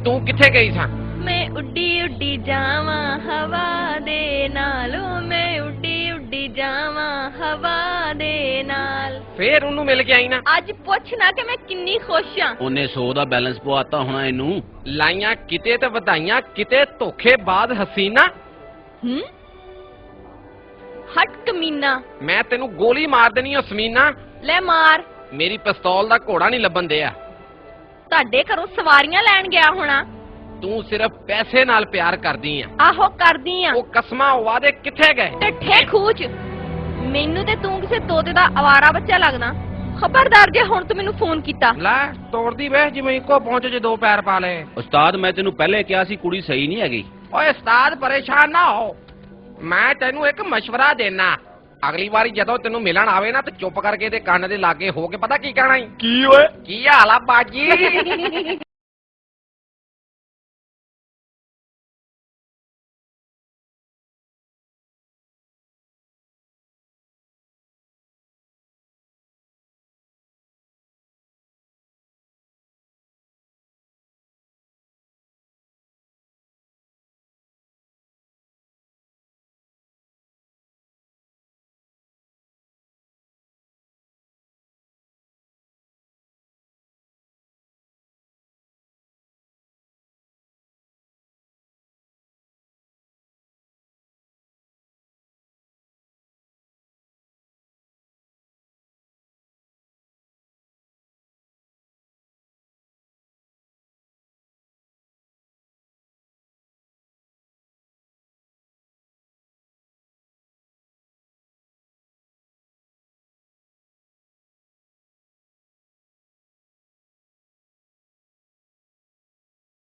ਤੂੰ ਕਿੱਥੇ ਗਈ ਸਾਂ? मैं उड्डी उड्डी जावा हवा दे नाल मैं उड्डी उड्डी जावा हवा दे नाल। ਫੇਰ ਉਹਨੂੰ ਮਿਲ ਕੇ ਆਈ ਨਾ। ਅੱਜ ਪੁੱਛ ਨਾ ਕਿ ਮੈਂ ਕਿੰਨੀ ਖੁਸ਼ ਆ। ਉਹਨੇ 100 ਦਾ ਬੈਲੈਂਸ ਪਵਾਤਾ ਹੋਣਾ ਇਹਨੂੰ। ਲਾਈਆਂ ਕਿਤੇ ਤੇ ਵਧਾਈਆਂ ਕਿਤੇ, ਧੋਖੇਬਾਜ਼ ਹਸੀਨਾ। ਹਟ ਕਮੀਨਾ, ਮੈਂ ਤੈਨੂੰ ਗੋਲੀ ਮਾਰ ਦੇਣੀ ਓ ਸਮੀਨਾ। ਲੈ ਮਾਰ। ਮੇਰੀ ਪਿਸਤੌਲ ਦਾ ਘੋੜਾ ਨਹੀਂ ਲੱਭਣ ਦਿਆ। ਤੁਹਾਡੇ ਘਰੋਂ ਸਵਾਰੀਆਂ ਲੈਣ ਗਿਆ ਹੋਣਾ। ਤੂੰ ਸਿਰਫ ਪੈਸੇ ਨਾਲ ਪਿਆਰ ਕਰਦੀ ਆ। ਆਹੋ ਕਰਦੀ ਆ। ਉਹ ਕਸਮਾਂ ਵਾਦੇ ਕਿੱਥੇ ਗਏ? ਤੇ ਠੇ ਖੂਚ ਮੈਨੂੰ ਤੇ ਤੂੰ ਕਿਸੇ ਤੋਤੇ ਦਾ ਆਵਾਰਾ ਬੱਚਾ ਲੱਗਦਾ। ਖਬਰਦਾਰ ਜੇ ਹੁਣ ਤੂੰ ਮੈਨੂੰ ਫੋਨ ਕੀਤਾ। ਲੈ ਤੋੜਦੀ ਵੇ ਜਿਵੇਂ ਇੱਕੋ ਪਹੁੰਚ ਜੇ ਦੋ ਪੈਰ ਪਾ ਲਏ। ਉਸਤਾਦ ਮੈਂ ਤੈਨੂੰ ਪਹਿਲੇ ਕਿਹਾ ਸੀ ਕੁੜੀ ਸਹੀ ਨਹੀਂ ਹੈਗੀ। ਓਏ ਉਸਤਾਦ ਪਰੇਸ਼ਾਨ ਨਾ ਹੋ, ਮੈਂ ਤੈਨੂੰ ਇੱਕ ਮਸ਼ਵਰਾ ਦੇਣਾ। ਅਗਲੀ ਵਾਰੀ ਜਦੋਂ ਤੈਨੂੰ ਮਿਲਣ ਆਵੇ ਨਾ ਤੇ ਚੁੱਪ ਕਰਕੇ ਤੇ ਕੰਨ ਦੇ ਲਾਗੇ ਹੋ ਕੇ ਪਤਾ ਕੀ ਕਹਿਣਾ ਈ? ਕੀ ਓਏ? ਕੀ ਹਾਲ ਆ ਬਾਜੀ?